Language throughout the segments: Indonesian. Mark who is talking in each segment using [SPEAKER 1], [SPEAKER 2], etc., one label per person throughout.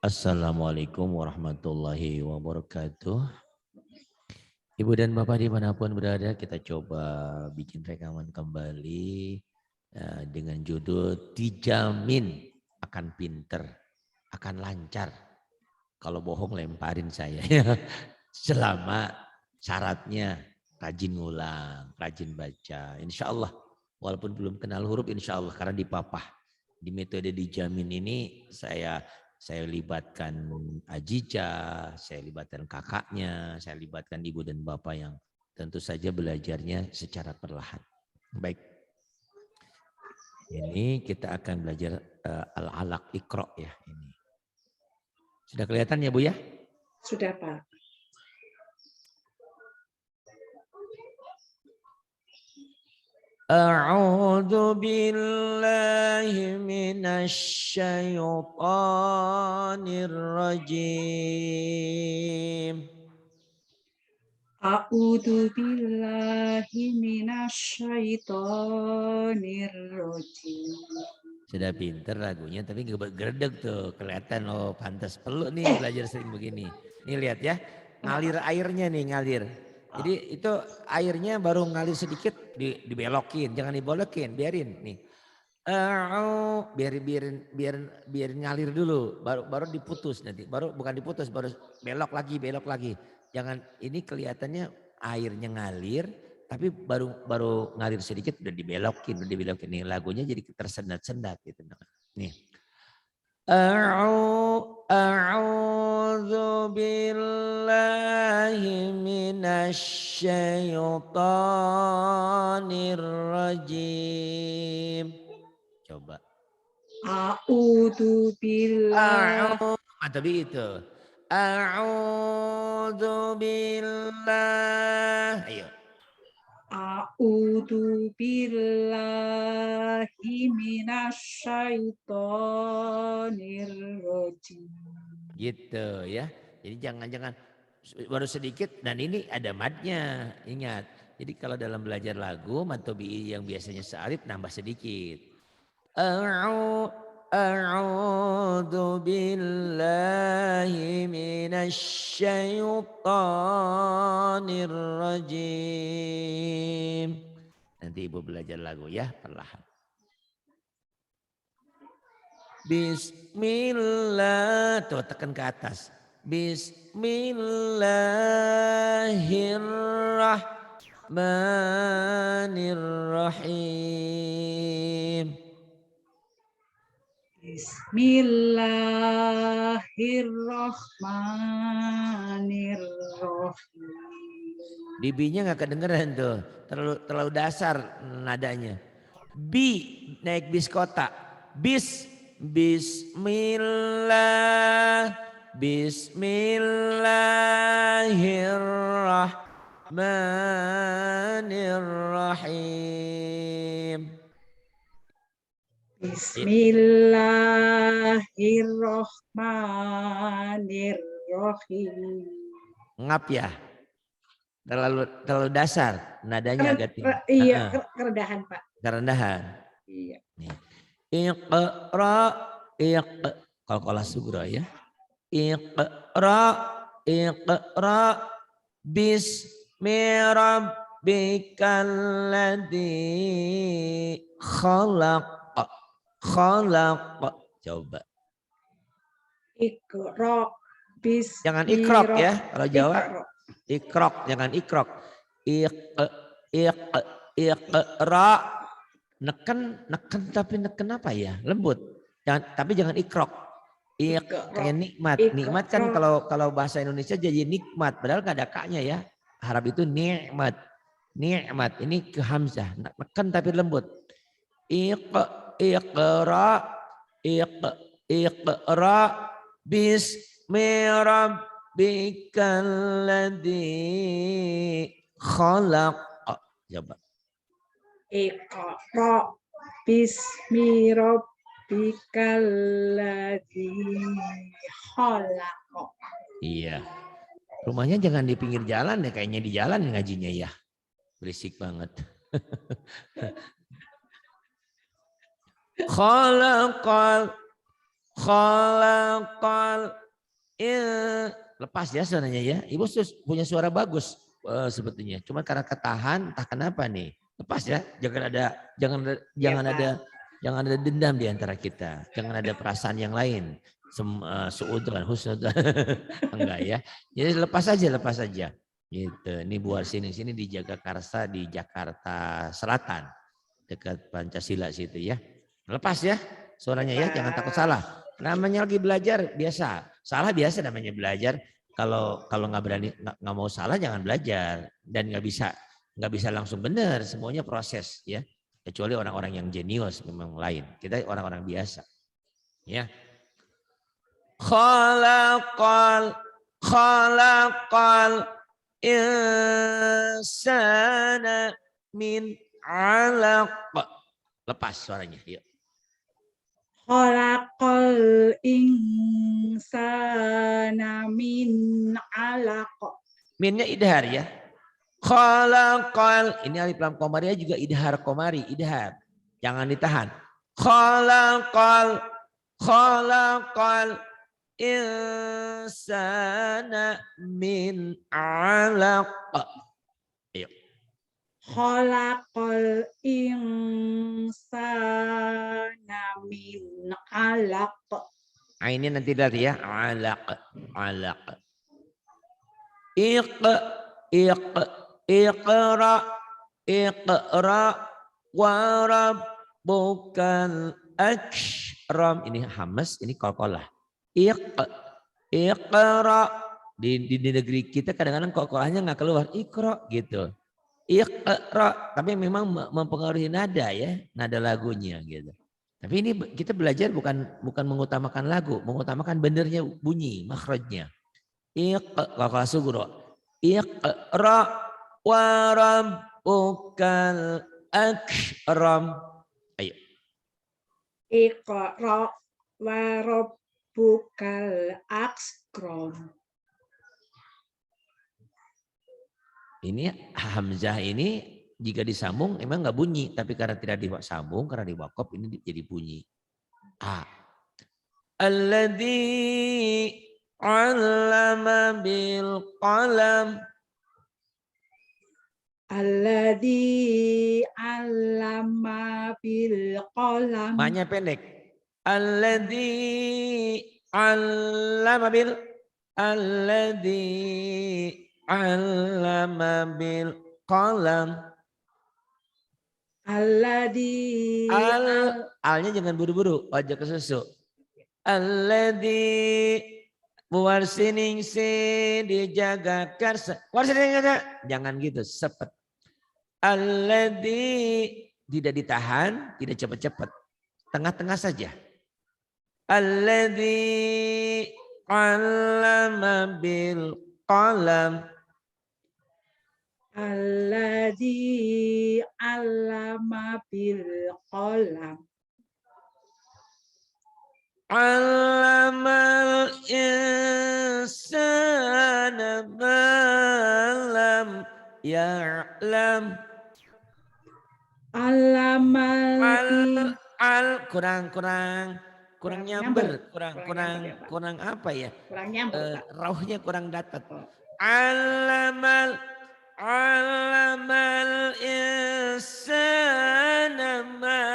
[SPEAKER 1] Assalamualaikum warahmatullahi wabarakatuh. Ibu dan Bapak dimanapun berada, kita coba bikin rekaman kembali dengan judul dijamin akan pinter, akan lancar. Kalau bohong lemparin saya ya. Selama syaratnya rajin ngulang, rajin baca. Insya Allah, walaupun belum kenal huruf, insya Allah karena dipapah. Di metode dijamin ini saya libatkan Ajija, saya libatkan kakaknya, saya libatkan ibu dan bapak yang tentu saja belajarnya secara perlahan. Baik, ini kita akan belajar al-alaq iqra ya ini. Sudah kelihatan ya Bu ya?
[SPEAKER 2] Sudah Pak.
[SPEAKER 1] A'udzu billahi minasyaitonir rajim.
[SPEAKER 2] A'udzu billahi minasyaitonir rajim.
[SPEAKER 1] Sudah pinter lagunya tapi gerdeg tuh, kelihatan oh pantas perlu nih belajar sering begini. Nih lihat ya, ngalir airnya nih ngalir. Jadi itu airnya baru ngalir sedikit dibelokin, jangan dibolekin, biarin nih. Biarin ngalir dulu, baru diputus nanti, baru bukan diputus, baru belok lagi. Jangan ini kelihatannya airnya ngalir, tapi baru ngalir sedikit udah dibelokin nih lagunya jadi tersendat-sendat gitu. Nih. A'udzu billahi minasyaitonir rajim. Coba.
[SPEAKER 2] A'udzu billahi.
[SPEAKER 1] Tapi itu. A'udzu billah. Ayo.
[SPEAKER 2] A'udzu billahi minasyaitonir rajim.
[SPEAKER 1] Gitu ya. Jadi jangan baru sedikit dan ini ada madnya. Ingat. Jadi kalau dalam belajar lagu mad tabi'i yang biasanya sealif nambah sedikit. A'udzu billahi minasyaitonir rajim. Nanti Ibu belajar lagu ya perlahan. Bismillah, tuh tekan ke atas. Bismillahirrahmanirrahim.
[SPEAKER 2] Bismillahirrahmanirrahim.
[SPEAKER 1] Di B-nya nggak kedengeran tuh, terlalu dasar nadanya. B naik bis kota, Bismillahirrahmanirrahim.
[SPEAKER 2] Bismillahirrahmanirrahim.
[SPEAKER 1] Ngap ya, terlalu dasar nadanya agak tinggi.
[SPEAKER 2] Iya, kerendahan Pak.
[SPEAKER 1] Kerendahan.
[SPEAKER 2] Iya.
[SPEAKER 1] Iqra, qalqalah sugra ya. Iqra bismi rabbikal ladzi khalaq. Coba.
[SPEAKER 2] Iqra bismi.
[SPEAKER 1] Jangan ikrok ya kalau Jawa. Ikrok, jangan ikrok. Iqra. Neken tapi neken apa ya? Lembut. Tapi jangan ikrok. Kayak nikmat. Nikmat kan kalau bahasa Indonesia jadi nikmat. Padahal gak ada kaknya ya. Harap itu nikmat. Nikmat. Ini ke hamzah. Neken tapi lembut. Iqra. Bismi rabbikal ladzi khalaq. Coba.
[SPEAKER 2] Iqra bismi rabbikal ladzi khalaq.
[SPEAKER 1] Iya. Rumahnya jangan di pinggir jalan ya, kayaknya di jalan ngajinya ya. Berisik banget. Khalaqal lepas ya suaranya ya. Ibu punya suara bagus sebetulnya. Cuma karena ketahan, entah kenapa nih. Lepas ya.
[SPEAKER 2] Iya, Pak.
[SPEAKER 1] Jangan ada dendam di antara kita. Jangan ada perasaan yang lain. Suudzon, husnudzon. Enggak ya. Jadi lepas aja. Gitu. Ini buat sini di Jagakarsa di Jakarta Selatan. Dekat Pancasila situ ya. Lepas ya suaranya ya. Jangan takut salah. Namanya lagi belajar biasa. Salah biasa namanya belajar. Kalau nggak berani nggak mau salah jangan belajar dan nggak bisa langsung benar. Semuanya proses ya. Kecuali orang-orang yang jenius memang lain. Kita orang-orang biasa. Ya. Khalaqal insana min 'alaq. Lepas suaranya. Yuk.
[SPEAKER 2] Khalaqal insana min 'alaq.
[SPEAKER 1] Minnya idhar ya. Khalaqal. Ini alif lam komariah juga idhar komari. Idhar. Jangan ditahan. Khalaqal insana min 'alaq. Ayo.
[SPEAKER 2] Khalaqal insana min 'alaq.
[SPEAKER 1] Ini nanti dari ya. 'Alaq. Iqra wa rabbukal akram. Ini hamas, ini qalqalah. Iqra. Di negeri kita kadang-kadang qalqalahnya nggak keluar. Iqra gitu. Iqra, tapi memang mempengaruhi nada ya, nada lagunya gitu. Tapi ini kita belajar bukan mengutamakan lagu, mengutamakan benernya bunyi, makhrajnya. Qalqalah sugro. Iqra wa rabbukal akram. Ayo.
[SPEAKER 2] Iqra wa rabbukal akram.
[SPEAKER 1] Ini hamzah ini jika disambung emang nggak bunyi, tapi karena tidak disambung, karena diwakaf ini jadi bunyi. A. Alladzi 'allama bil qalam.
[SPEAKER 2] Alladzi 'allama bil qalam.
[SPEAKER 1] Maknya pendek. Alladzi 'allama bil qalam.
[SPEAKER 2] Alladzi
[SPEAKER 1] alnya jangan buru-buru, wajah ke susu. Alladzi warsining dijaga karsa. Warsining jangan gitu, sepet. Alladzi tidak ditahan, tidak cepat-cepat. Tengah-tengah saja. Alladzi 'allama bil qalam.
[SPEAKER 2] Alladzi 'allama bil qalam.
[SPEAKER 1] 'Allamal insana ma lam ya'lam. Kurang nyamber, kurang apa ya?
[SPEAKER 2] Kurang nyamber.
[SPEAKER 1] Rauhnya kurang dapat. Allamal insana ma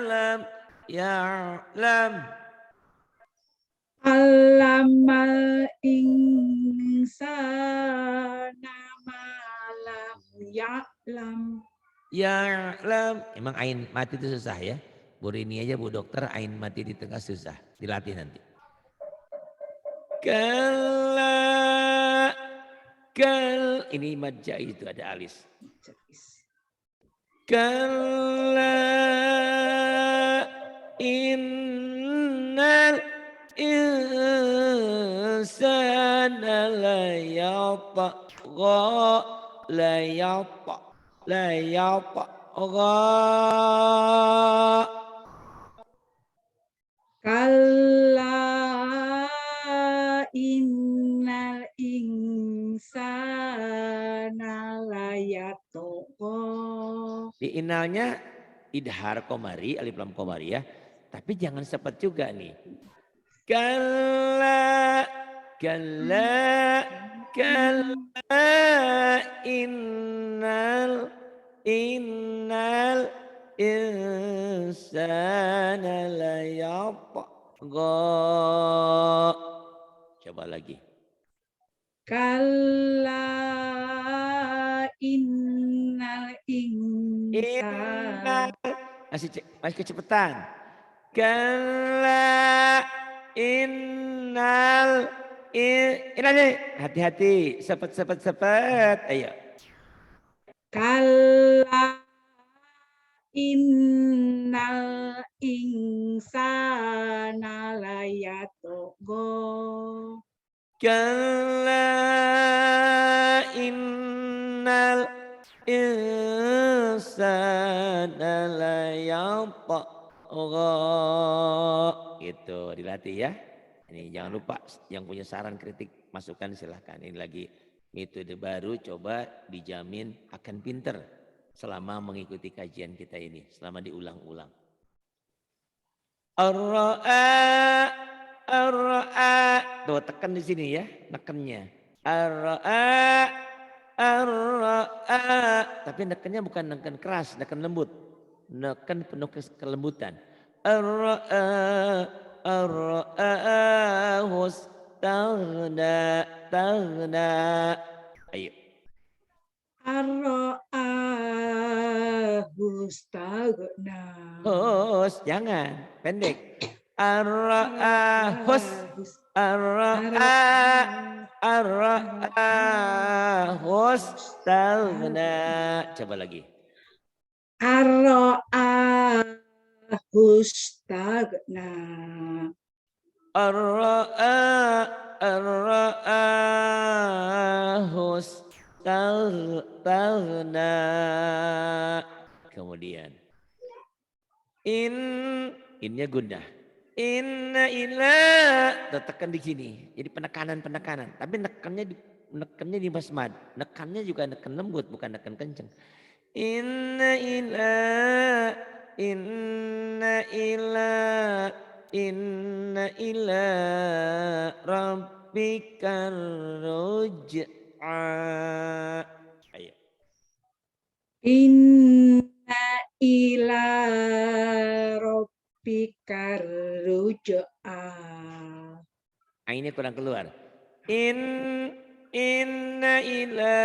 [SPEAKER 1] lam ya'lam.
[SPEAKER 2] Allamal insana ma lam ya'lam.
[SPEAKER 1] Ya'lam. Emang ain mati itu susah ya. Bu Rini aja Bu Dokter ain mati di tengah susah. Dilatih nanti. Ini mad jaiz itu ada alis. Kalla innal insana la yatgha.
[SPEAKER 2] Kalla innal insana layatgha.
[SPEAKER 1] Di inalnya idhar komari, alif lam komari ya. Tapi jangan sepet juga nih. Kalla, kalla, kalla, innal insana layatgha. Coba lagi.
[SPEAKER 2] Kalla innal insan.
[SPEAKER 1] Innal, masih kecepatan. Kalla ini hati-hati, sepet. Ayo.
[SPEAKER 2] Kalla innal insana layatgha.
[SPEAKER 1] Kalla innal insana layatgha. Gitu, dilatih ya. Ini jangan lupa yang punya saran kritik masukan silahkan. Ini lagi metode baru, coba dijamin akan pinter selama mengikuti kajian kita ini, selama diulang-ulang. Ar-ra'a, ar-ra'a. Tuh tekan di sini ya, nekennya. Ar-ra'a, ar-ra'a. Tapi nekennya bukan neken keras, neken lembut. Neken penuh kelembutan. Ar-ra'a, ar-ra'a hustaghna, taghna. Ayo.
[SPEAKER 2] Ar-ra'ahu istaghna.
[SPEAKER 1] Hus, jangan pendek. Ar-ra'a hus, ar-ra'a, ar-ra'a hustaghna. Coba lagi.
[SPEAKER 2] Ar-ra'ahu istaghna.
[SPEAKER 1] Ar-ra'a, ar-ra'a hustaghna. Kemudian innya gundah. Inna ila, tekan di sini. Jadi penekanan. Tapi nekannya di masmad. Nekannya juga neken lembut, bukan neken kenceng. Inna ila, inna ila, inna ila rabbikar ruj'a. Ayo.
[SPEAKER 2] Inna ila rabbikar ruj'a.
[SPEAKER 1] Ini kurang keluar. Inna ila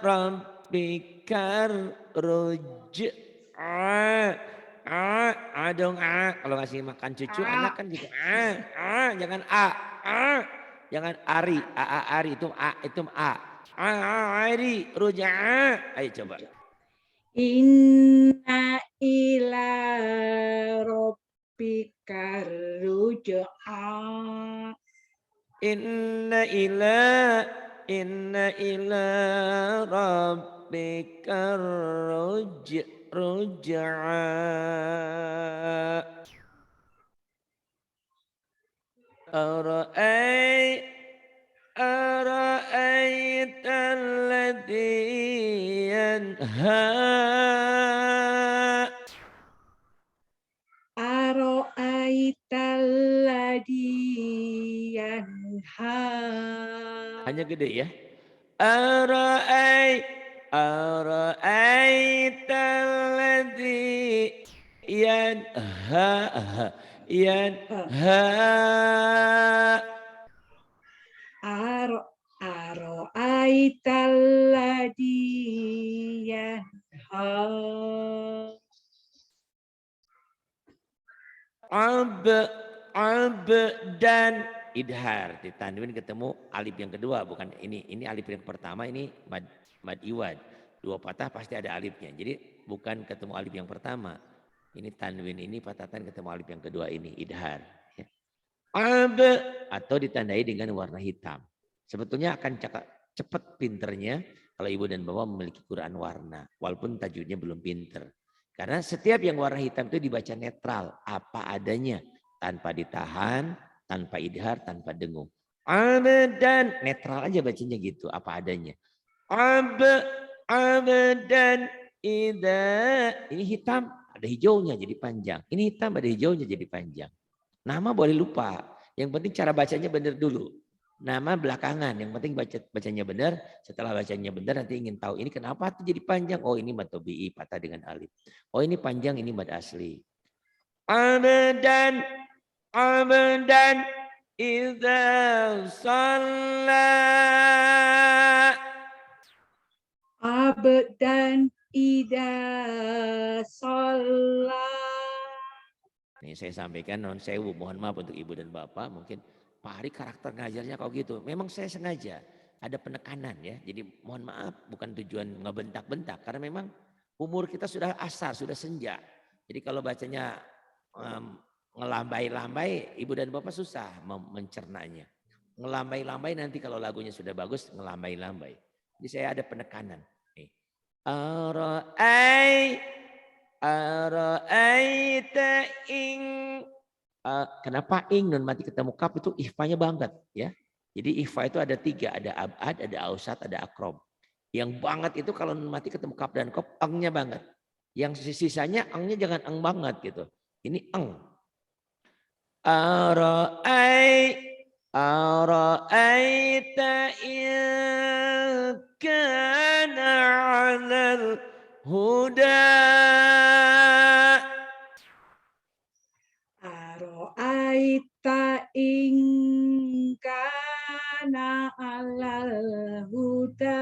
[SPEAKER 1] rabbikar ruj'a. Dong a. Kalau ngasih makan cucu anak kan gitu. Jangan a. Jangan ari. Ari itu a, itu a. Ari ruj'a. Ayo coba.
[SPEAKER 2] Inna ila rabbikar ruj'a.
[SPEAKER 1] Inna ila rabbikar ruj'a. Ara'aita alladhi yanha.
[SPEAKER 2] Ara'aital ladzi yanha.
[SPEAKER 1] Hanya gede ya. Ara'aital ladzi yanha.
[SPEAKER 2] Ara'aital ladzi yanha.
[SPEAKER 1] Dan idhar ditanwin ketemu alif yang kedua, bukan ini alif yang pertama, ini mad iwad. Dua patah pasti ada alifnya. Jadi bukan ketemu alif yang pertama. Ini tanwin, ini patatan ketemu alif yang kedua, ini idhar. Atau ditandai dengan warna hitam. Sebetulnya akan cepat pinternya kalau ibu dan bapak memiliki Quran warna. Walaupun tajwidnya belum pinter. Karena setiap yang warna hitam itu dibaca netral. Apa adanya. Tanpa ditahan, tanpa idhar, tanpa dengung. Abdan. Netral aja bacanya gitu. Apa adanya. Abdan. Ida. Ini hitam. ada hijaunya jadi panjang. Ini hitam ada hijaunya jadi panjang. Nama boleh lupa. Yang penting cara bacanya benar dulu. Nama belakangan. Yang penting bacanya benar. Setelah bacanya benar nanti ingin tahu ini kenapa tuh jadi panjang. Oh ini mad tabi'i patah dengan alif. Oh ini panjang ini mad asli. Abdan abdan idza shalla.
[SPEAKER 2] Abdan ida sholat.
[SPEAKER 1] Nih saya sampaikan non sewu, mohon maaf untuk ibu dan bapak, mungkin Pak Hari karakter ngajarnya kok gitu. Memang saya sengaja ada penekanan ya. Jadi mohon maaf bukan tujuan ngebentak-bentak karena memang umur kita sudah asar, sudah senja. Jadi kalau bacanya ngelambai-lambai, ibu dan bapak susah mencernanya. Ngelambai-lambai nanti kalau lagunya sudah bagus ngelambai-lambai. Jadi saya ada penekanan. Nih. Ara'aita ing. Kenapa ing nun mati ketemu kaf itu ihfanya banget ya. Jadi ihfa itu ada 3, ada abad, ada ausat, ada akrom. Yang banget itu kalau nun mati ketemu kaf dan kop engnya banget. Yang sisanya engnya jangan eng banget gitu. Ini eng. Ara'aita in kana 'alal huda.
[SPEAKER 2] Aro'aita ing kana alal huda.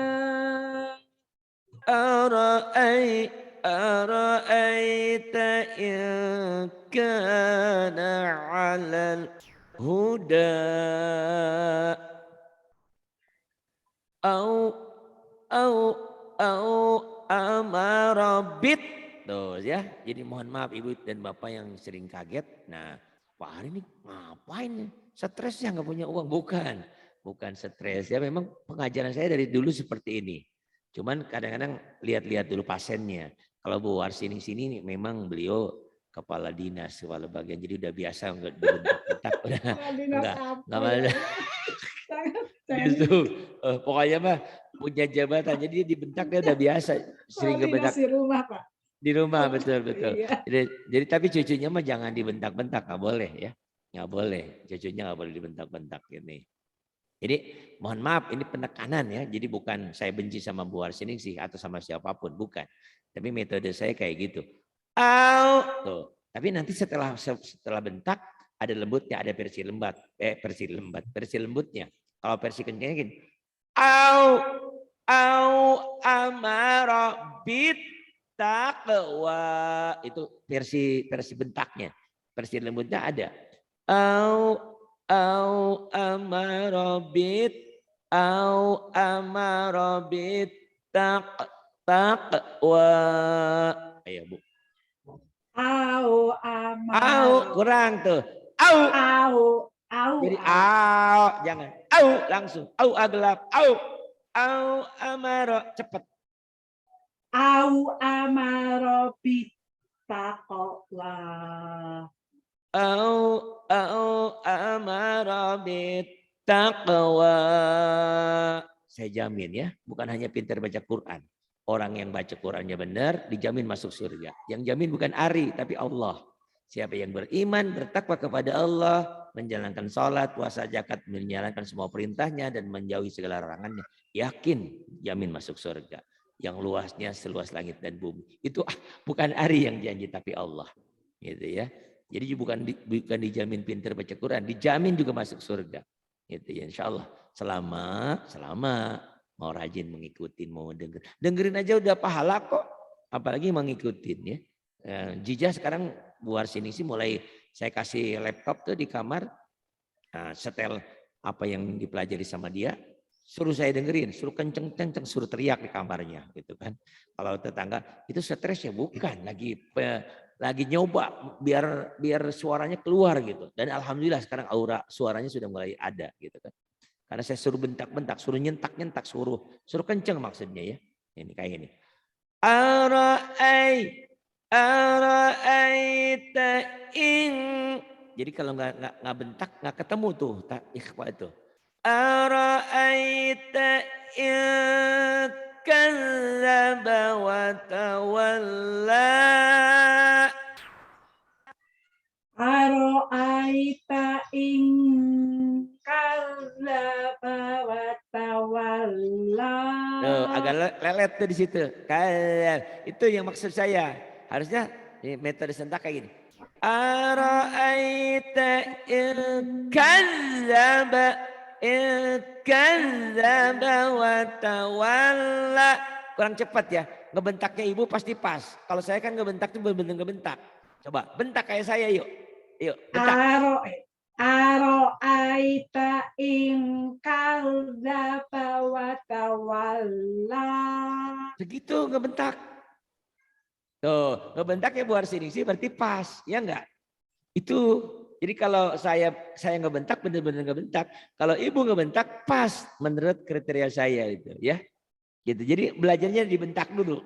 [SPEAKER 1] Ara'aita in kana 'alal huda au amara bit. Tuh ya. Jadi mohon maaf ibu dan bapak yang sering kaget. Nah, Pak Hari ini ngapain nih? Stres ya nggak punya uang? Bukan. Bukan stres ya. Memang pengajaran saya dari dulu seperti ini. Cuman kadang-kadang lihat-lihat dulu pasiennya. Kalau Bu Warsini sini memang beliau kepala dinas, kepala bagian. Jadi udah biasa nggak dibentak-bentak. Udah enggak malah. Gitu. Pokoknya mah punya jabatan. Jadi dia dibentak dia udah biasa. Sering kebentak.
[SPEAKER 2] Di rumah Pak.
[SPEAKER 1] Di rumah betul.
[SPEAKER 2] Iya.
[SPEAKER 1] Jadi tapi cucunya mah jangan dibentak-bentak. Nggak boleh ya. Nggak boleh. Cucunya nggak boleh dibentak-bentak ini. Jadi mohon maaf ini penekanan ya. Jadi bukan saya benci sama Bu Warsini sih atau sama siapapun. Bukan. Tapi metode saya kayak gitu. Tuh. Tapi nanti setelah bentak ada lembutnya, ada versi versi lembutnya. Kalau versi kencangnya gini. Amara bit taqwa. Itu versi bentaknya. Versi lembutnya ada. Amara bit taqwa. Ayo Bu. Kurang tuh. Jadi jangan. Langsung. Aglab. Amaro cepet.
[SPEAKER 2] Amaro bitaqwa.
[SPEAKER 1] Amaro bitaqwa. Saya jamin ya, bukan hanya pintar baca Quran. Orang yang baca Qurannya benar dijamin masuk surga. Yang jamin bukan Ari tapi Allah. Siapa yang beriman, bertakwa kepada Allah, menjalankan sholat, puasa, zakat, menjalankan semua perintahnya dan menjauhi segala larangannya, yakin jamin masuk surga. Yang luasnya seluas langit dan bumi. Itu bukan Ari yang janji tapi Allah. Gitu ya. Jadi bukan dijamin pintar baca Quran, dijamin juga masuk surga. Gitu ya, insya Allah. Selama mau rajin mengikutin, mau dengerin aja udah pahala kok. Apalagi mengikutin ya. Jija sekarang Bu Warsini sih mulai saya kasih laptop tuh di kamar, setel apa yang dipelajari sama dia, suruh saya dengerin, suruh kenceng-kenceng, suruh teriak di kamarnya gitu kan. Kalau tetangga itu stres ya bukan, lagi nyoba biar suaranya keluar gitu. Dan alhamdulillah sekarang aura suaranya sudah mulai ada gitu kan. Karena saya suruh bentak-bentak, suruh nyentak-nyentak, suruh kenceng maksudnya ya. Ini kayak ini. Ara'aita in. Jadi kalau nggak bentak nggak ketemu tuh ikhfa itu. Ara'aita in kadzdzaba wa tawalla.
[SPEAKER 2] Aro'aita ing kadzdzaba wa tawalla.
[SPEAKER 1] Tuh, agak lelet tuh di situ. Itu yang maksud saya. Harusnya metode sentak kayak gini. Ara'aita in kadzdzaba wa tawalla. Kurang cepat ya. Ngebentaknya ibu pasti pas. Kalau saya kan ngebentak tuh bener-bener ngebentak. Coba bentak kayak saya yuk. Yuk, bentak.
[SPEAKER 2] Aro'aita ing kadzdzaba wa tawalla.
[SPEAKER 1] Begitu ngebentak. Tuh, ngebentak ya Bu Arsini sih berarti pas, ya enggak? Itu. Jadi kalau saya ngebentak benar-benar ngebentak. Kalau ibu ngebentak pas menurut kriteria saya itu, ya. Gitu. Jadi belajarnya dibentak dulu.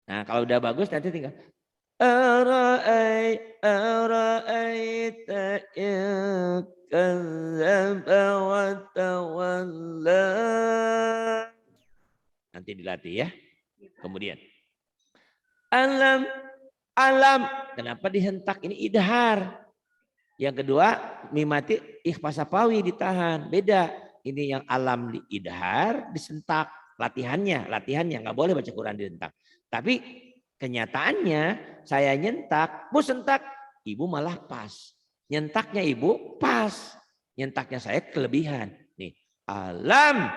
[SPEAKER 1] Nah, kalau udah bagus nanti tinggal ara'aita in kadzdzaba wa tawalla. Nanti dilatih ya. Kemudian alam. Kenapa dihentak? Ini idhar. Yang kedua, mimati ikhfa safawi ditahan. Beda. Ini yang alam di idhar disentak. Latihannya nggak boleh baca Quran dihentak. Tapi kenyataannya saya nyentak, Bu sentak, ibu malah pas. Nyentaknya ibu pas. Nyentaknya saya kelebihan. Nih, alam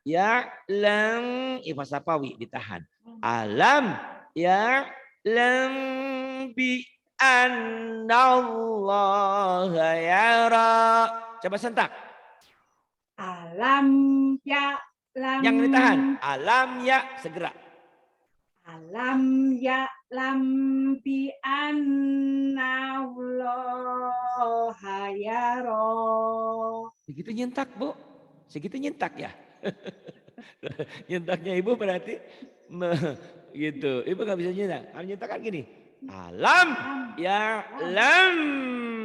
[SPEAKER 1] ya lam ikhfa safawi ditahan. Alam ya lam bi anallaha yara. Coba sentak.
[SPEAKER 2] Alam ya lam.
[SPEAKER 1] Yang ditahan. Alam ya segera.
[SPEAKER 2] Alam ya lam bi anallaha yara.
[SPEAKER 1] Begitu nyentak, Bu. Segitu nyentak ya. Nyentaknya ibu berarti gitu. Ibu nggak bisa nyentak. Kalau nyentak kan gini. Alam ya lam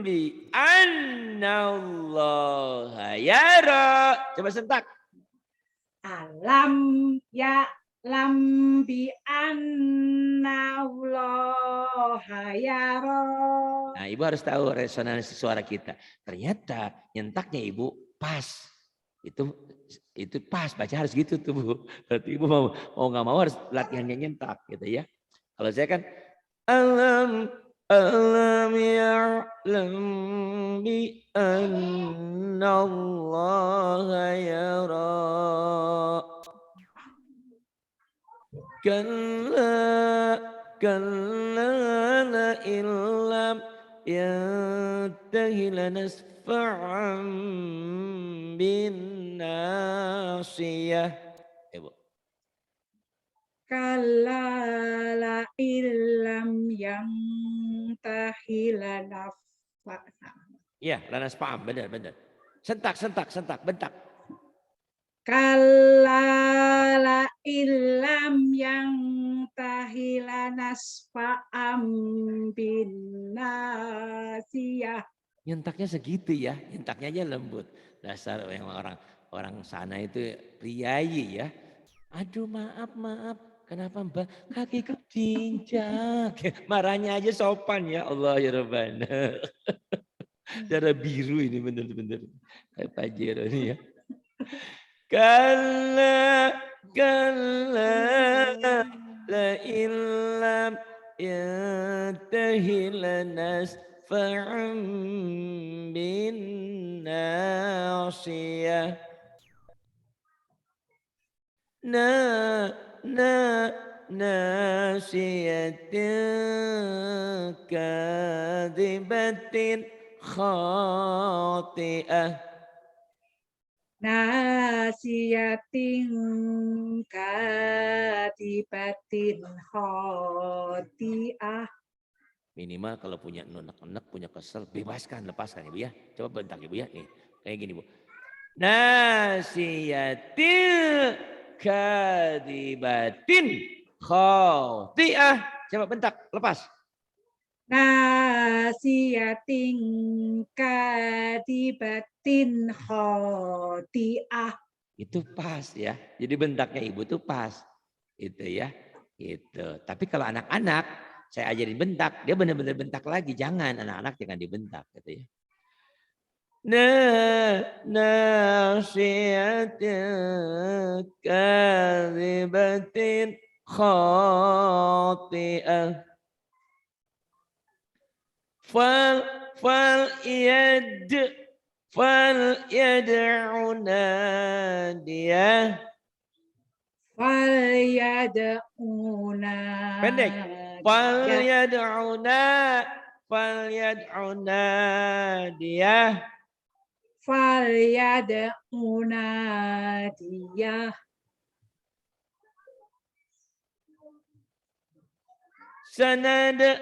[SPEAKER 1] bi anallaha yara. Coba sentak.
[SPEAKER 2] Alam ya lam bi anallaha yara.
[SPEAKER 1] Nah, ibu harus tahu resonansi suara kita. Ternyata nyentaknya ibu pas. Itu pas, baca harus gitu tuh Bu. Berarti ibu mau nggak mau harus latihannya nyentak gitu ya. Kalau saya kan alam ya'lam bi annallaha yara. Kalla la illam yantahi lanasfa'an bin nasiyah. Ibu.
[SPEAKER 2] Kalla la illam yang tahilana.
[SPEAKER 1] Iya, lanasfa'an benar. Sentak, bentak.
[SPEAKER 2] Kalla la illam yang tahilanas fa'am bin nasiyah.
[SPEAKER 1] Nyentaknya segitu ya, nyentaknya aja lembut. Dasar yang orang sana itu priayi ya. Aduh maaf, kenapa Mbak kakiku tinjak. Marahnya aja sopan ya Allah ya Rabbana. Darah biru ini bener-bener. Kayak Pajero ini ya. Kalla la illam yantahi lanasfa'an bin nasiyah. Nasiyatin kadibatin khati'ah.
[SPEAKER 2] Nasiyatin katibatin khoti'ah.
[SPEAKER 1] Minimal kalau punya unek-unek, punya kesel, lepaskan Ibu ya. Coba bentak Ibu ya. Nih, kayak gini Bu. Nasiyatil kadibatin khoti'ah. Coba bentak, lepas.
[SPEAKER 2] Nasiyatin katibatin khoti'ah.
[SPEAKER 1] Itu pas ya. Jadi bentaknya ibu tuh pas. Itu ya. Gitu. Tapi kalau anak-anak saya ajarin bentak, dia benar-benar bentak lagi. Jangan, anak-anak jangan dibentak gitu ya. Nasiyatin kadhibatin khati'ah. Fal yad'u nadiyah.
[SPEAKER 2] Falyad'una
[SPEAKER 1] Pendek. Fal yad'u nadiyah.
[SPEAKER 2] Falyad'una dia.
[SPEAKER 1] Sanad'u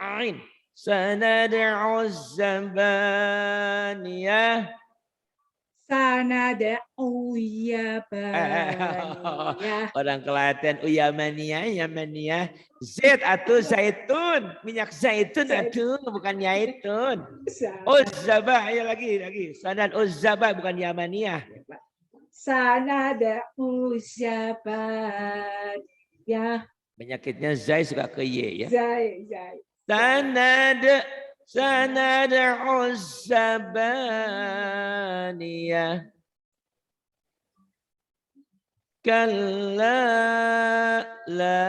[SPEAKER 1] ain. Sanad'u zabaniyah.
[SPEAKER 2] Sanad'u yabaniyah.
[SPEAKER 1] Orang Klaten, Yamania. Z atau zaitun, minyak zaitun atau bukan yaitun. Uzzabah, ayo lagi. Sanad uzzabah bukan Yamania.
[SPEAKER 2] Sanad'u yabaniyah.
[SPEAKER 1] Penyakitnya Zai suka ke Y ya.
[SPEAKER 2] Zai.
[SPEAKER 1] Sanad uzzabaniyah. Kalla la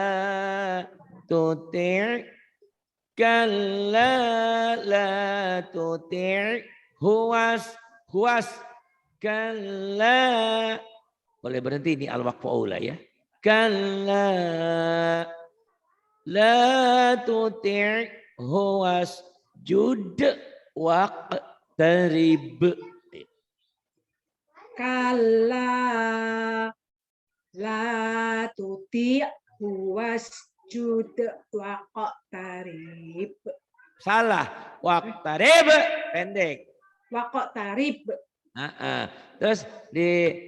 [SPEAKER 1] tuti' huwas kalla. Boleh berhenti ini al-waqfu aula ya. Kalla la tuti' huwas jud waqtarib.
[SPEAKER 2] Kalla la tuti' wasjud waqtarib.
[SPEAKER 1] Salah. Waqtarib pendek.
[SPEAKER 2] Waqtarib.
[SPEAKER 1] Terus di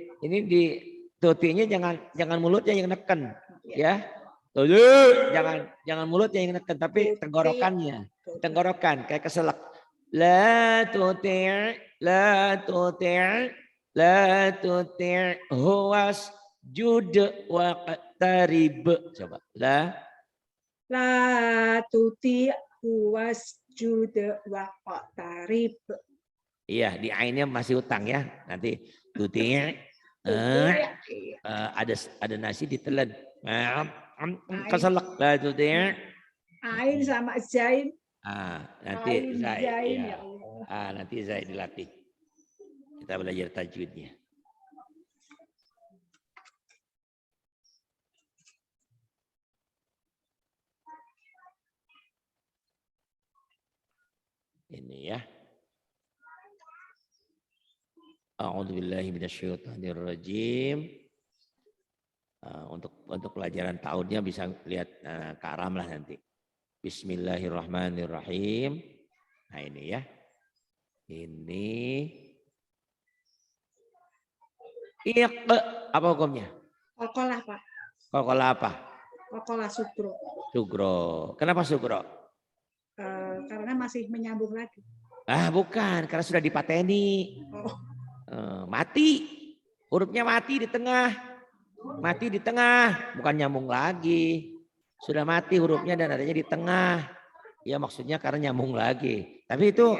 [SPEAKER 1] tutinya jangan mulutnya yang neken ya. Jangan mulutnya yang neken tapi tenggorokannya. Tenggorokan kayak keselak. La tuti' huwas jud waqtarib. Coba.
[SPEAKER 2] La tuti' wasjud waqtarib.
[SPEAKER 1] Iya, di ainnya masih utang ya. Nanti tuti' ada nasi ditelan. Keselak la tuti'.
[SPEAKER 2] Ain sama zain.
[SPEAKER 1] Nanti Zai.
[SPEAKER 2] Ya.
[SPEAKER 1] Nanti Zai dilatih. Kita belajar tajwidnya. Ini ya. A'udzubillahi minasyaitonirrajim. Untuk pelajaran tahunnya bisa lihat Karam lah nanti. Bismillahirrahmanirrahim. Nah ini ya. Ini apa hukumnya?
[SPEAKER 2] Qalqalah, Pak.
[SPEAKER 1] Qalqalah apa?
[SPEAKER 2] Qalqalah sugro.
[SPEAKER 1] Sugro. Kenapa sugro?
[SPEAKER 2] Karena masih menyambung lagi.
[SPEAKER 1] Bukan, karena sudah dipateni. Mati. Hurufnya mati di tengah. Mati di tengah, bukan nyambung lagi. Sudah mati hurufnya dan adanya di tengah. Ya maksudnya karena nyambung lagi. Tapi itu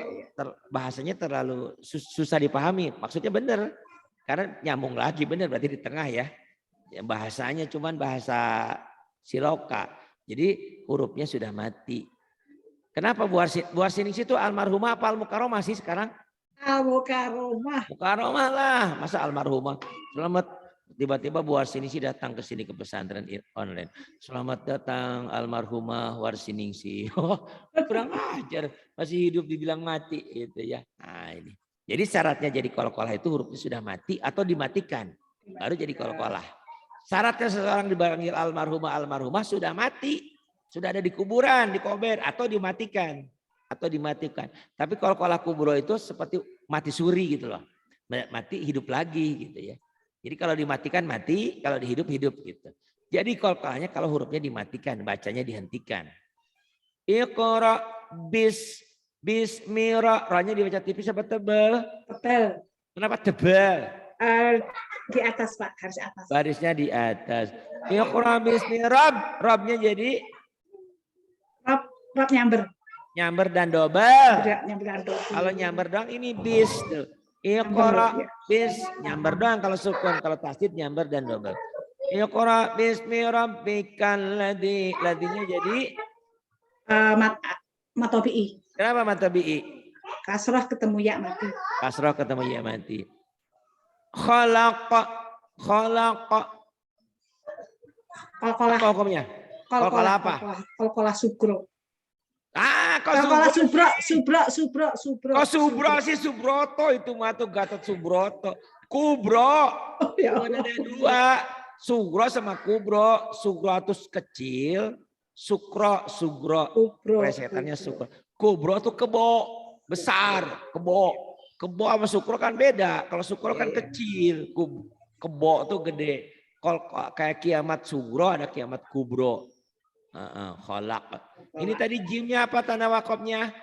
[SPEAKER 1] bahasanya terlalu susah dipahami. Maksudnya benar. Karena nyambung lagi benar berarti di tengah ya. Bahasanya cuman bahasa Siloka. Jadi hurufnya sudah mati. Kenapa Bu Arsining itu almarhumah apa al-mukaromah sih sekarang?
[SPEAKER 2] Al-mukaromah.
[SPEAKER 1] Mukaromah lah. Masa almarhumah? Selamat. Tiba-tiba Bu Warsiningsi datang ke sini ke pesantren online. Selamat datang almarhumah Warsiningsi. Kurang ajar, masih hidup dibilang mati itu ya. Nah ini. Jadi syaratnya jadi qalqalah itu hurufnya sudah mati atau dimatikan. Baru jadi qalqalah. Syaratnya seseorang dipanggil almarhumah sudah mati. Sudah ada di kuburan, di kober atau dimatikan. Tapi qalqalah kubro itu seperti mati suri gitu loh. Mati hidup lagi gitu ya. Jadi kalau dimatikan mati, kalau dihidup gitu. Jadi qalqalahnya kalau hurufnya dimatikan, bacanya dihentikan. Iqra Bismillah. Ra-nya dibaca tipis apa tebal?
[SPEAKER 2] Tebal.
[SPEAKER 1] Kenapa tebal?
[SPEAKER 2] Di atas Pak, garis atas.
[SPEAKER 1] Barisnya di atas. Iqra bismi Rabb. Rabbnya jadi
[SPEAKER 2] Rob nyamber.
[SPEAKER 1] nyamber dan dobel.
[SPEAKER 2] Nyamber dan double.
[SPEAKER 1] Kalau nyamber doang ini bis tuh. Iqra bis nyamber doang kalau sukun, kalau tasdid nyamber dan dobel. Iqra bismi rabbikal ladzi. Ladinya jadi
[SPEAKER 2] matobi'i.
[SPEAKER 1] kenapa matabi'i?
[SPEAKER 2] Kasroh ketemu ya mati.
[SPEAKER 1] Kasroh ketemu ya mati. Khalaqa.
[SPEAKER 2] Kolkolah.
[SPEAKER 1] Apa hukumnya? Kolkolah apa?
[SPEAKER 2] Kolkolah sugro.
[SPEAKER 1] Kolkolah
[SPEAKER 2] subro.
[SPEAKER 1] Kok Subro sih Subroto itu mah tuh Gatot Subroto. Kubro.
[SPEAKER 2] Oh, ya
[SPEAKER 1] ada dua. Sugro sama Kubro. Sugro itu kecil. Sugro. Presetannya Sugro. Kubro tuh kebo. Besar. Kebo sama Sugro kan beda. Kalau Sugro kan kecil. Kebo tuh gede. Kalau kayak kiamat Sugro ada kiamat Kubro. Kholak. Ini tadi jimnya apa tanda wakofnya?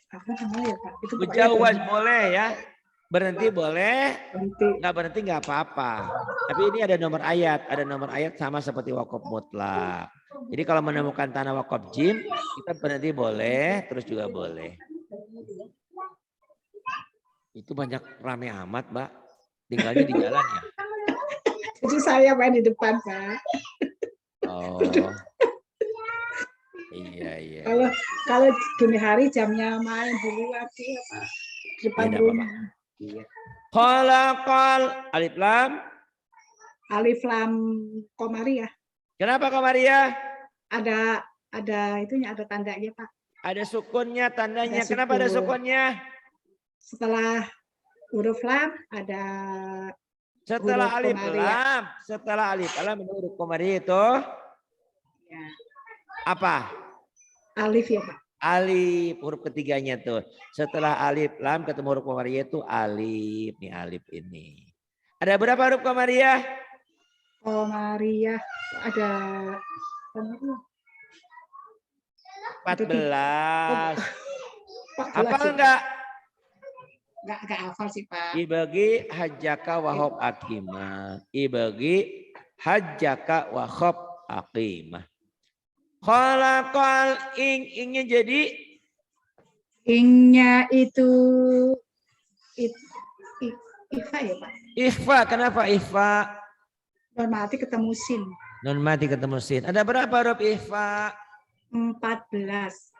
[SPEAKER 2] Apa namanya ya Pak? Itu
[SPEAKER 1] Mujawaz boleh ya. Berhenti boleh.
[SPEAKER 2] Berhenti.
[SPEAKER 1] Nggak berhenti nggak apa-apa. Tapi ini ada nomor ayat. Ada nomor ayat sama seperti wakof mutlak. Jadi kalau menemukan tanda wakof jim, kita berhenti boleh. Terus juga boleh. Itu banyak rame amat Mbak. Tinggalnya di jalan ya.
[SPEAKER 2] Jadi saya main di depan Pak.
[SPEAKER 1] Oh. Iya.
[SPEAKER 2] Kalau dini hari jamnya main di luar sih Pak. Di depan rumah.
[SPEAKER 1] Iya. Khalaqal alif lam.
[SPEAKER 2] Alif lam komariah.
[SPEAKER 1] Kenapa komariah?
[SPEAKER 2] Ada itunya, ada tandanya Pak.
[SPEAKER 1] Ada sukunnya, tandanya.
[SPEAKER 2] Ada
[SPEAKER 1] Kenapa ada
[SPEAKER 2] sukun.
[SPEAKER 1] sukunnya?
[SPEAKER 2] Setelah huruf lam ada
[SPEAKER 1] Setelah
[SPEAKER 2] huruf
[SPEAKER 1] alif
[SPEAKER 2] komariah.
[SPEAKER 1] lam. Setelah alif lam huruf komariah itu
[SPEAKER 2] Ya.
[SPEAKER 1] apa?
[SPEAKER 2] Alif ya Pak.
[SPEAKER 1] Alif, huruf ketiganya tuh. Setelah alif lam ketemu huruf komariah itu alif. Nih alif ini. Ada berapa huruf komariah?
[SPEAKER 2] Komariah ada
[SPEAKER 1] 14. Apa
[SPEAKER 2] 14.
[SPEAKER 1] enggak?
[SPEAKER 2] Enggak hafal sih Pak.
[SPEAKER 1] Ibagi hajjaka wahob akimah. Ibagi hajjaka wahob akimah. Khalaqal ingnya jadi
[SPEAKER 2] Ingnya itu ikhfa ya Pak.
[SPEAKER 1] ikhfa. Kenapa ikhfa?
[SPEAKER 2] Non mati ketemu sin.
[SPEAKER 1] Nun mati ketemu sin. Ada berapa huruf ikhfa?
[SPEAKER 2] 14.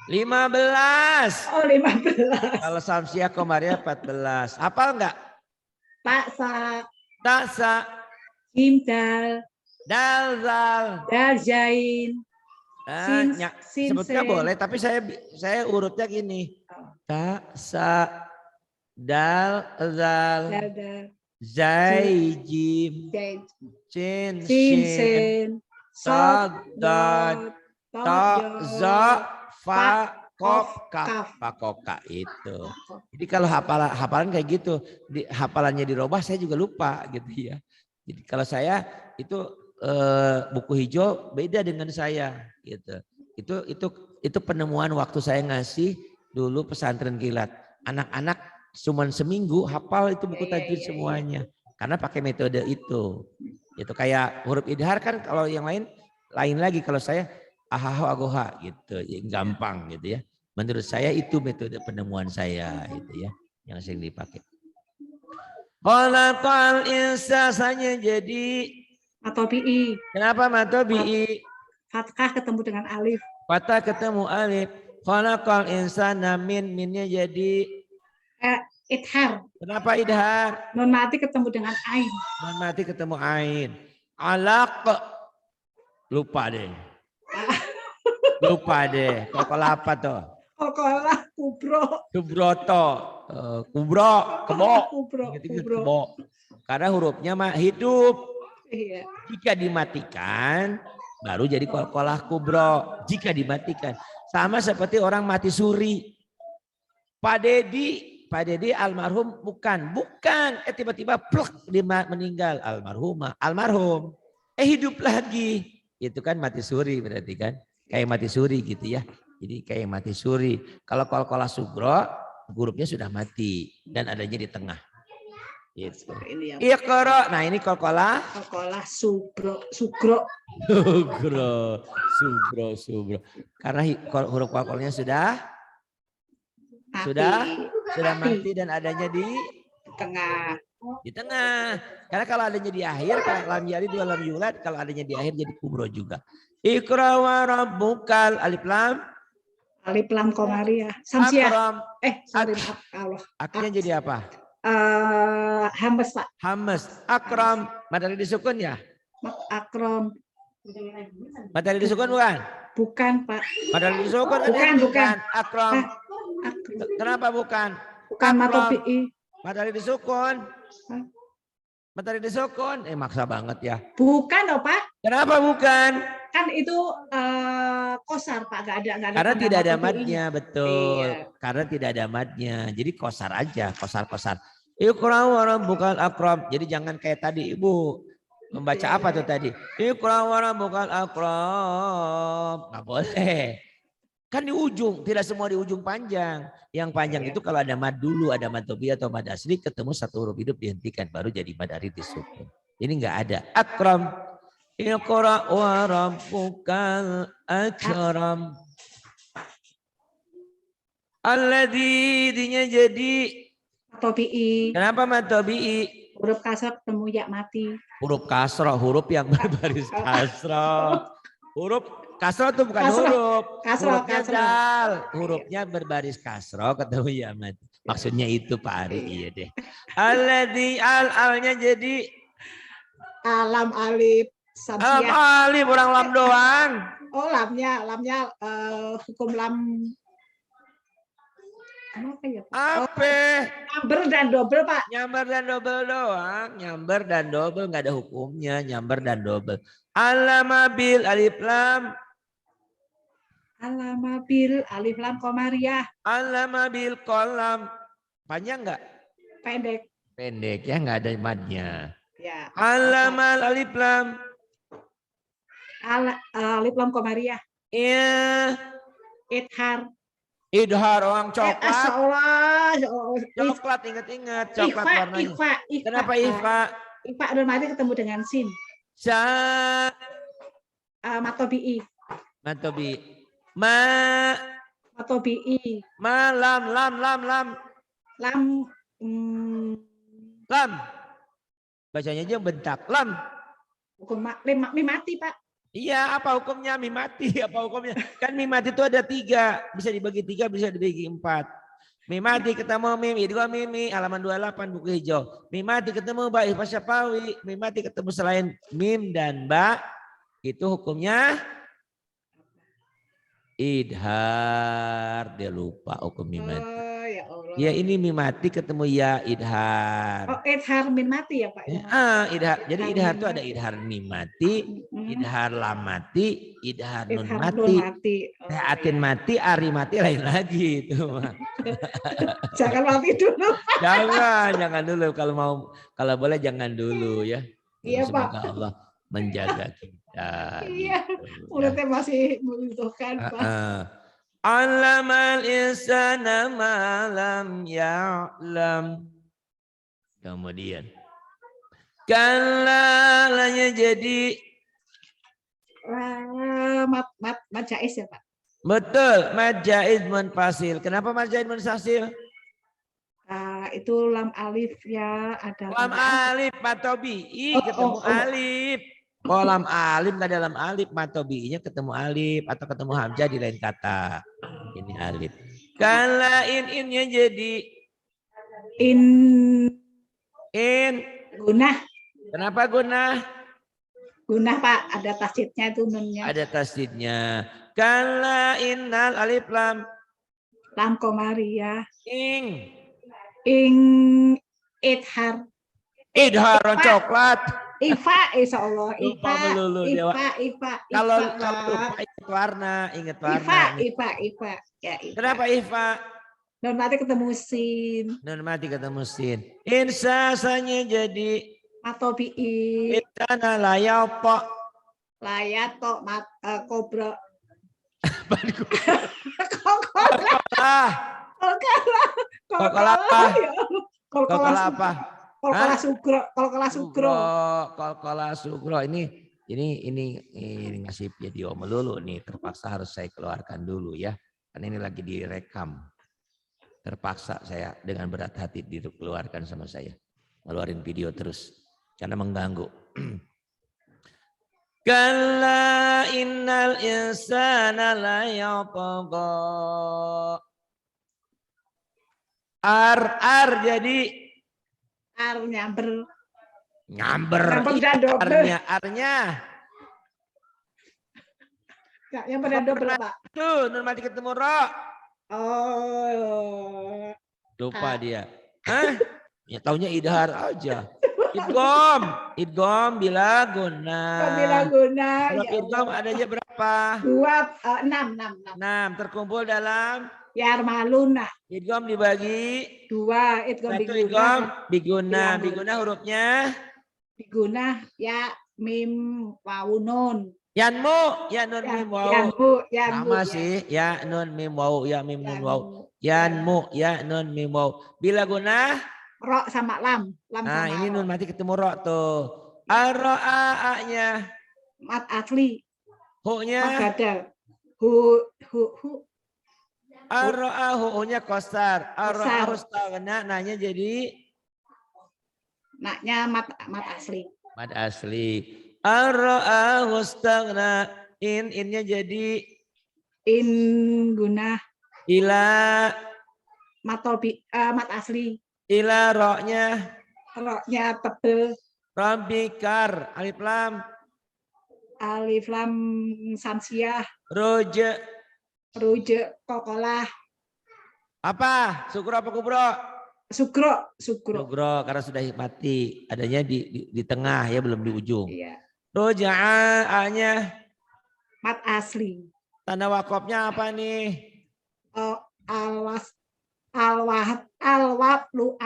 [SPEAKER 1] 15.
[SPEAKER 2] Oh 15.
[SPEAKER 1] Kalau Samsiah Komariah 14. Hafal enggak?
[SPEAKER 2] Pak sa
[SPEAKER 1] Taksa,
[SPEAKER 2] jim dal
[SPEAKER 1] dalzal.
[SPEAKER 2] dal jain sin
[SPEAKER 1] Sebutnya
[SPEAKER 2] sen.
[SPEAKER 1] boleh, tapi saya urutnya gini. Taksa, dalzal,
[SPEAKER 2] Dal dal
[SPEAKER 1] zai jim,
[SPEAKER 2] jain
[SPEAKER 1] sin
[SPEAKER 2] sin
[SPEAKER 1] shin,
[SPEAKER 2] sen
[SPEAKER 1] sad dad, ta za fa
[SPEAKER 2] Kof,
[SPEAKER 1] kof kaf.
[SPEAKER 2] kaf.
[SPEAKER 1] Pakoka itu. Jadi kalau hafalan kayak gitu, hafalannya dirubah saya juga lupa gitu ya. Jadi kalau saya itu buku hijau beda dengan saya gitu. Itu penemuan waktu saya ngasih dulu pesantren kilat. Anak-anak cuman seminggu hafal itu buku tajwid semuanya. Karena pakai metode itu. Itu kayak huruf idhar kan kalau yang lain lagi kalau saya ahaho agoha gitu, gampang gitu ya. Menurut saya itu metode penemuan saya itu ya, yang sering dipakai. Khalaqal insana jadi
[SPEAKER 2] matobi'i.
[SPEAKER 1] kenapa matobi'i?
[SPEAKER 2] Fathah ketemu dengan alif.
[SPEAKER 1] Fathah ketemu alif. Khalaqal insana minnya jadi
[SPEAKER 2] Idhar.
[SPEAKER 1] kenapa idhar?
[SPEAKER 2] Non mati ketemu dengan ain.
[SPEAKER 1] Non mati ketemu ain. Alaq lupa deh. Lupa deh. Kolkolah apa tuh?
[SPEAKER 2] Kolkolah kubro.
[SPEAKER 1] Kubroto. Kubro. Kebo.
[SPEAKER 2] Kubro.
[SPEAKER 1] Kebo. Karena hurufnya hidup.
[SPEAKER 2] Iya.
[SPEAKER 1] Jika dimatikan baru jadi kolkolah kubro. Jika dimatikan. Sama seperti orang mati suri. Pak Dedi almarhum bukan. Tiba-tiba plek dia meninggal. Almarhum. Hidup lagi. Itu kan mati suri berarti kan. Kayak mati suri gitu ya. Jadi kayak mati suri. Kalau qalqalah sugro, hurufnya sudah mati dan adanya di tengah. Gitu.
[SPEAKER 2] Ini yang
[SPEAKER 1] Iqra. Nah ini qalqalah
[SPEAKER 2] qalqalah sugro.
[SPEAKER 1] sugro. Subro. Karena huruf qalqalahnya sudah mati dan adanya di
[SPEAKER 2] tengah.
[SPEAKER 1] Di tengah. Karena kalau adanya di akhir, kayak lam yalid wa lam yulad, kalau adanya di akhir jadi kubro juga. Iqra wa rabbukal alif lam.
[SPEAKER 2] Alif lam komariah. Samsiah.
[SPEAKER 1] Akram.
[SPEAKER 2] Sorry maaf Allah.
[SPEAKER 1] Akhirnya jadi apa?
[SPEAKER 2] Hamas Pak.
[SPEAKER 1] Hamas. Akram. Matahari disukun ya?
[SPEAKER 2] Akram.
[SPEAKER 1] Matahari disukun bukan?
[SPEAKER 2] Bukan Pak.
[SPEAKER 1] Matahari disukun.
[SPEAKER 2] Bukan.
[SPEAKER 1] Akram. Kenapa bukan?
[SPEAKER 2] Bukan matobi'i.
[SPEAKER 1] Matahari disukun. Matahari disukun. Maksa banget ya.
[SPEAKER 2] Bukan loh Pak.
[SPEAKER 1] Kenapa bukan?
[SPEAKER 2] Kan itu kosar Pak. Gak ada.
[SPEAKER 1] Karena tidak ada madnya, betul.
[SPEAKER 2] Iya.
[SPEAKER 1] Karena tidak ada madnya. Jadi kosar aja, kosar. Iqra wa rabbukal akram. Jadi jangan kayak tadi Ibu. Membaca apa tuh tadi? Iqra wa rabbukal akram. Nggak boleh. Kan di ujung, tidak semua di ujung panjang. Yang panjang itu kalau ada mad dulu, ada mad tobi atau mad asli, ketemu satu huruf hidup dihentikan, baru jadi mad arid disukun. Ini nggak ada. Akram. Iqra wa rabbukal akram. Alladzi dinya jadi
[SPEAKER 2] Matobi'i.
[SPEAKER 1] Kenapa mad tobi'i?
[SPEAKER 2] Huruf kasrah ketemu ya mati.
[SPEAKER 1] Huruf kasroh, huruf yang berbaris kasroh. Huruf kasroh itu bukan huruf. Hurufnya dal. Hurufnya berbaris kasroh ketemu ya mati. Maksudnya itu Pak Ari, iya deh. Alladzi alnya jadi
[SPEAKER 2] Alam alif samsiah.
[SPEAKER 1] alam alif, orang lam doang.
[SPEAKER 2] Oh lamnya hukum lam. Apa ya Pak?
[SPEAKER 1] Apa?
[SPEAKER 2] Nyamber dan double Pak.
[SPEAKER 1] Nyamber dan double doang. Nyamber dan double nggak ada hukumnya. Nyamber dan double. Alamabil alif lam.
[SPEAKER 2] Alamabil alif lam komariah.
[SPEAKER 1] Alamabil kolam. Panjang nggak?
[SPEAKER 2] Pendek.
[SPEAKER 1] Pendek ya, nggak ada madnya.
[SPEAKER 2] Ya.
[SPEAKER 1] Alamal alif lam.
[SPEAKER 2] Alif lam komariah.
[SPEAKER 1] Iya.
[SPEAKER 2] Idhar.
[SPEAKER 1] Idhar orang coklat.
[SPEAKER 2] Coklat.
[SPEAKER 1] Ingat-ingat. Coklat warnanya.
[SPEAKER 2] Ifa.
[SPEAKER 1] Kenapa Ifa?
[SPEAKER 2] Ifa dan mati ketemu dengan sin. Matobi'i.
[SPEAKER 1] Matobi.
[SPEAKER 2] Matobi'i.
[SPEAKER 1] Lam.
[SPEAKER 2] Lam.
[SPEAKER 1] Lam. Bacanya aja bentak. Lam.
[SPEAKER 2] Hukum mati Pak.
[SPEAKER 1] Iya, apa hukumnya mimati? Apa hukumnya? Kan mimati itu ada 3. Bisa dibagi 3, bisa dibagi 4. Mimati ketemu mim, idgham mimi, halaman 28 buku hijau. Mimati ketemu ba, ifa syafawi. Mimati ketemu selain mim dan ba. Itu hukumnya idhar. Dia lupa hukum mimati.
[SPEAKER 2] Ya Allah.
[SPEAKER 1] Ya ini mimati ketemu ya idhar.
[SPEAKER 2] Oh, idhar min mati ya Pak.
[SPEAKER 1] Idhar. Jadi idhar itu ada idhar mimati, idhar lamati, idhar nun mati, atin mati, ari mati lain lagi itu.
[SPEAKER 2] Jangan mati dulu.
[SPEAKER 1] Jangan dulu kalau boleh jangan dulu ya.
[SPEAKER 2] Iya
[SPEAKER 1] Semoga
[SPEAKER 2] Pak.
[SPEAKER 1] Allah menjaga kita.
[SPEAKER 2] Iya.
[SPEAKER 1] Gitu.
[SPEAKER 2] Mulutnya masih membutuhkan Pak.
[SPEAKER 1] Allamal insana ma lam ya'lam. Kemudian kalalanya jadi
[SPEAKER 2] Mad jaiz ya Pak.
[SPEAKER 1] betul, mad jaiz munfasil. Kenapa mad jaiz munfasil?
[SPEAKER 2] Itu lam alif ya ada.
[SPEAKER 1] Lam alif matobi ketemu alif. Oh lam alif nggak ada lam alif, matobi-nya ketemu alif atau ketemu hamzah di lain kata. Ini alif. Kala innya jadi
[SPEAKER 2] in gunah.
[SPEAKER 1] Kenapa gunah?
[SPEAKER 2] Gunah Pak, ada tasdidnya itu nunnya.
[SPEAKER 1] Ada tasdidnya. Kala innal alif lam.
[SPEAKER 2] Lam komariah.
[SPEAKER 1] Ing
[SPEAKER 2] idhar.
[SPEAKER 1] Idhar coklat.
[SPEAKER 2] Ifa, insya Allah.
[SPEAKER 1] Ifa. Kalau lupa ingat warna.
[SPEAKER 2] Ifa. Ya, Ifa.
[SPEAKER 1] Kenapa Ifa?
[SPEAKER 2] Nun mati ketemu sin.
[SPEAKER 1] Nun mati ketemu sin. Insasanya jadi
[SPEAKER 2] matobi'i.
[SPEAKER 1] Itana layapo.
[SPEAKER 2] Layato kobra.
[SPEAKER 1] Ah, Kolkolah. Kolkolah apa?
[SPEAKER 2] Kolkolah sugro, kolkolah sugro.
[SPEAKER 1] Kolkolah sugro. Ini ngasih video melulu nih. Terpaksa harus saya keluarkan dulu ya. Karena ini lagi direkam. Terpaksa saya dengan berat hati dikeluarkan sama saya. Ngeluarin video terus. Karena mengganggu. Kalla innal insana la yatagha. Ar jadi
[SPEAKER 2] Ar nyamber.
[SPEAKER 1] Nyamber
[SPEAKER 2] dan double.
[SPEAKER 1] arnya.
[SPEAKER 2] Nyamber dan double, Pak.
[SPEAKER 1] Tuh, nun mati ketemu ro.
[SPEAKER 2] Oh.
[SPEAKER 1] Lupa dia. Hah? Ya taunya idhar aja. Idgham bila guna.
[SPEAKER 2] Bila guna.
[SPEAKER 1] Kalau idgham adanya berapa?
[SPEAKER 2] 6.
[SPEAKER 1] 6 terkumpul dalam
[SPEAKER 2] Yarmaluna.
[SPEAKER 1] idgham dibagi
[SPEAKER 2] 2.
[SPEAKER 1] Idgham biguna. Biguna hurufnya
[SPEAKER 2] biguna ya mim wawu nun.
[SPEAKER 1] Yanmu, ya nun mim wawu.
[SPEAKER 2] Yanmu.
[SPEAKER 1] Sama sih, ya nun mim wawu, ya mim nun wawu. Yanmu, ya nun mim wawu. Bila guna
[SPEAKER 2] ro sama lam.
[SPEAKER 1] Nah, ini nun mati ketemu ro tuh. Ar-ro'a-nya.
[SPEAKER 2] Mat asli.
[SPEAKER 1] Hu-nya.
[SPEAKER 2] Mat badal. Hu.
[SPEAKER 1] Ar-ro'a hu-nya kosar. Ar-ro'a hustagna nanya jadi
[SPEAKER 2] naknya mat asli.
[SPEAKER 1] Mat asli. Ar-ro'a hustagna innya jadi
[SPEAKER 2] in guna
[SPEAKER 1] ila
[SPEAKER 2] mat asli.
[SPEAKER 1] Ila ro-nya
[SPEAKER 2] tebel.
[SPEAKER 1] Rabbikar alif lam
[SPEAKER 2] sansiah.
[SPEAKER 1] Roje
[SPEAKER 2] kokolah.
[SPEAKER 1] Apa? Sugro apa kubro?
[SPEAKER 2] Sugro
[SPEAKER 1] Karena sudah mati. Adanya di tengah ya, belum di ujung.
[SPEAKER 2] Iya.
[SPEAKER 1] Roja'a-nya
[SPEAKER 2] mat asli.
[SPEAKER 1] Tanda wakofnya apa nih?
[SPEAKER 2] Al-waqfu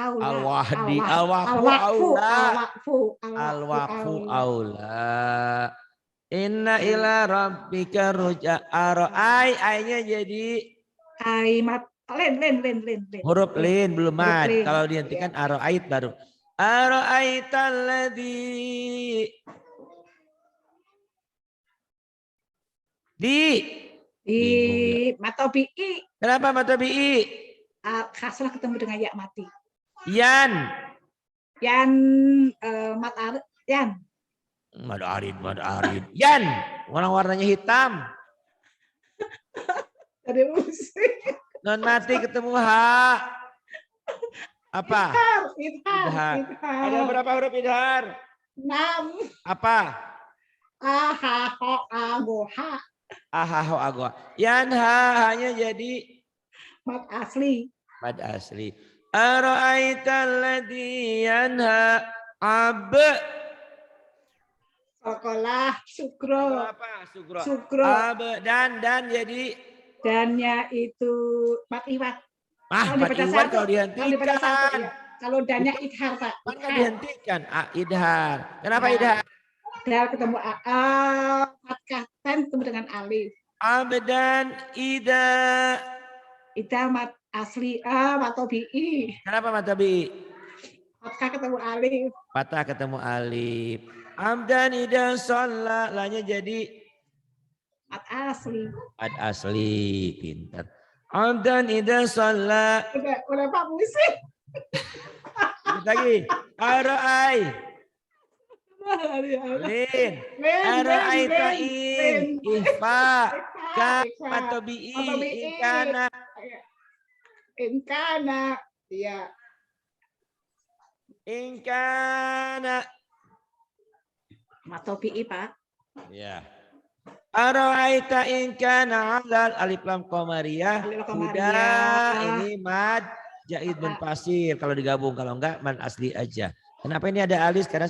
[SPEAKER 1] aula. Inna ila rabbika ruj'a. Ai-nya jadi
[SPEAKER 2] mat len.
[SPEAKER 1] huruf lin belum mad. Kalau dihentikan aro'ait baru. Aro'aital ladzi di
[SPEAKER 2] matobi'i.
[SPEAKER 1] Kenapa matobi'i?
[SPEAKER 2] Khaslah ketemu dengan ya mati.
[SPEAKER 1] Yan
[SPEAKER 2] mat yan.
[SPEAKER 1] Mad arid. Yan warna-warnanya hitam.
[SPEAKER 2] Ada musik.
[SPEAKER 1] Non mati ketemu ha. Apa?
[SPEAKER 2] Idhar.
[SPEAKER 1] Ada berapa huruf idhar?
[SPEAKER 2] 6.
[SPEAKER 1] Apa?
[SPEAKER 2] Ahaho ago.
[SPEAKER 1] Yan hanya jadi
[SPEAKER 2] mat asli.
[SPEAKER 1] Ara'aital ladzi yanha ab.
[SPEAKER 2] Kolkolah sugro.
[SPEAKER 1] Apa?
[SPEAKER 2] Sugro.
[SPEAKER 1] Ab dan jadi
[SPEAKER 2] dannya itu mat iwat.
[SPEAKER 1] Mat iwat kalau dihentikan.
[SPEAKER 2] Kalau dannya idhar, Pak.
[SPEAKER 1] Kan dihentikan. Idhar. Kenapa idhar?
[SPEAKER 2] Dal ketemu fathah tan ketemu dengan alif.
[SPEAKER 1] Abdan ida
[SPEAKER 2] mat asli matobi'i.
[SPEAKER 1] Kenapa matobi'i?
[SPEAKER 2] Fathah ketemu alif.
[SPEAKER 1] Fathah ketemu alif. Abdan ida sholla lanya jadi
[SPEAKER 2] mat asli.
[SPEAKER 1] Mat asli, pintar. Abdan ida sholla.
[SPEAKER 2] Udah Pak musik.
[SPEAKER 1] Lagi. Ara'ai. Lin. Ara'aita in. Ihfa. Ka matobi'i.
[SPEAKER 2] Inkana. Iya.
[SPEAKER 1] Inkana.
[SPEAKER 2] Matobi'i, Pak.
[SPEAKER 1] Ya. Ara'aita inkana alal alif lam qamariyah. Udah ini mad jaid munfasil kalau digabung, kalau enggak mad asli aja. Kenapa ini ada alis? Karena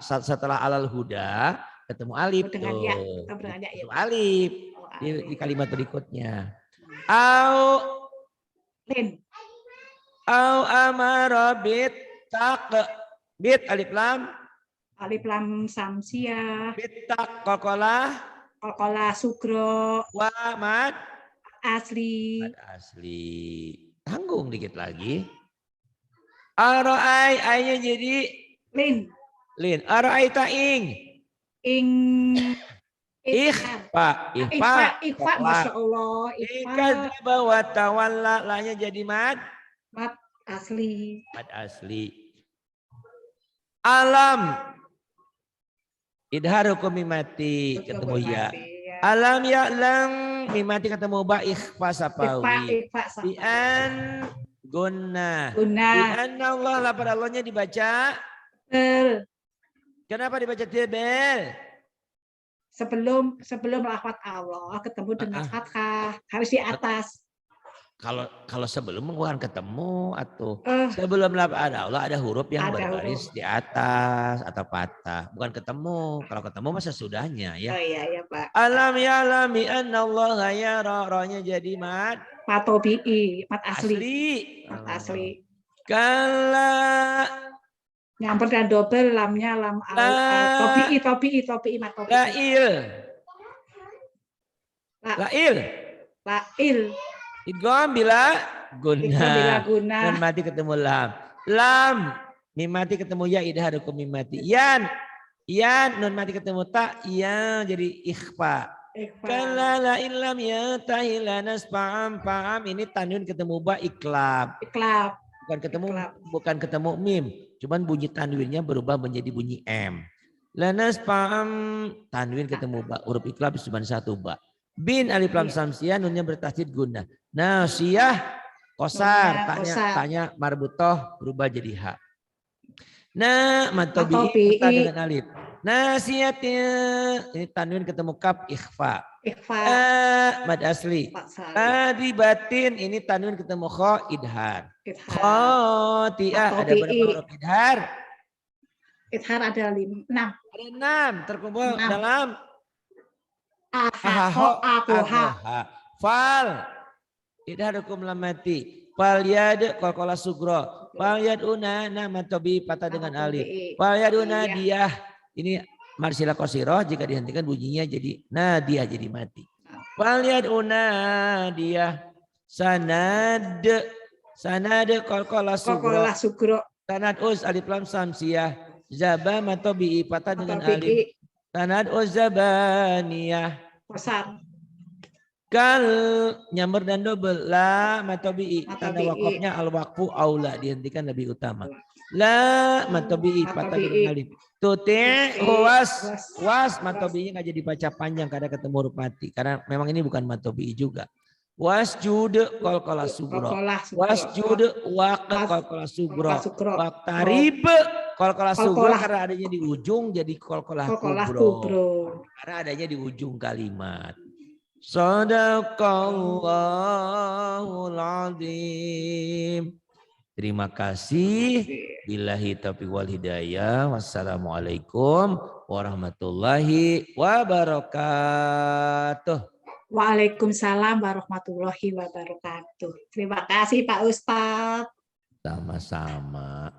[SPEAKER 1] setelah alal huda ketemu alif tuh. Ketemu alif di kalimat berikutnya. Au amara bit alif lam
[SPEAKER 2] samsiah.
[SPEAKER 1] bit tak kokolah
[SPEAKER 2] Qalqalah sugro
[SPEAKER 1] Wa mad
[SPEAKER 2] asli.
[SPEAKER 1] mad asli. Tanggung dikit lagi. Aro'ai ainya jadi
[SPEAKER 2] Lin
[SPEAKER 1] lin. Aro'ai ta'ing.
[SPEAKER 2] ing
[SPEAKER 1] Ikhfa.
[SPEAKER 2] Ikhfa, masya Allah,
[SPEAKER 1] Ikadzaba wa tawalla. Lanya jadi mad.
[SPEAKER 2] mat asli.
[SPEAKER 1] Mad asli. Alam. Idharukum mimati. Ketemu ya. Alam ya'lam. Mimati ketemu ba. Ikhfa sapawi.
[SPEAKER 2] Ikhfa
[SPEAKER 1] Bi'an Guna.
[SPEAKER 2] Guna.
[SPEAKER 1] Allah lapar Allahnya dibaca. Kenapa dibaca tebel?
[SPEAKER 2] Sebelum lafaz Allah ketemu dengan fathah harus di atas.
[SPEAKER 1] Kalau sebelum bukan ketemu atau sebelum lafaz Allah ada huruf yang berbaris di atas atau patah, bukan ketemu. Kalau ketemu masa sudahnya ya.
[SPEAKER 2] Oh iya Pak.
[SPEAKER 1] Alam ya'lami anna Allah yara, ra-nya jadi mad.
[SPEAKER 2] Matobi'i, mat asli. Mat asli.
[SPEAKER 1] Kala
[SPEAKER 2] nyamper dan double lamnya lam tobi'i mat tobi'i. Lail.
[SPEAKER 1] Idgham bila guna. Nun mati ketemu lam. Lam mim mati ketemu ya, idharukum mim mati. Yan nun mati ketemu ta, ya jadi ikhfa. Kalla la illam yantahi lanasfa'am fa'am, ini tanwin ketemu ba iklab. Bukan ketemu mim, cuman bunyi tanwinnya berubah menjadi bunyi m. Lanasfa'am tanwin ketemu ba, huruf iklab cuma satu ba. Bin alif lam samsiah, nunnya bertasydid guna. Nasiyah kosar, tanya marbutoh berubah jadi ha. Nah, matobi'i dengan alif. Nasiyatnya ini tanwin ketemu kaf ikhfa. Mad asli. Adibatin ini tanwin ketemu kha idhar. Khoti'ah ada berapa huruf idhar?
[SPEAKER 2] Idhar ada 6.
[SPEAKER 1] Ada 6 terkumpul dalam fal idharukum lamati fal yad qalqalah sugro fal yaduna nama tobi patah dengan alif fal yaduna dia ini marsila qasirah jika dihentikan bunyinya jadi nadia jadi mati fal yaduna dia sanad qalqalah sugro sanad us alif lam samsiah zaba matobi patah dengan alif sanad us zabaniyah
[SPEAKER 2] kosan.
[SPEAKER 1] Kal nyamber dan double la matobi'i tanda wakafnya al waqfu aula dihentikan lebih utama. La matobi'i patah dengan alif. Tuti was matobi'i nggak jadi baca panjang karena ketemu huruf mati karena memang ini bukan matobi'i juga. Wasjud qalqalah sugro. Wasjud qalqalah sugro. Waqtarib qalqalah sugro karena adanya di ujung jadi qalqalah kubro. Karena adanya di ujung kalimat. Shadaqallahul azim. Terima kasih. Billahi taufiq wal hidayah. Wassalamualaikum warahmatullahi wabarakatuh.
[SPEAKER 2] Waalaikumsalam warahmatullahi wabarakatuh. Terima kasih Pak Ustadz.
[SPEAKER 1] Sama-sama.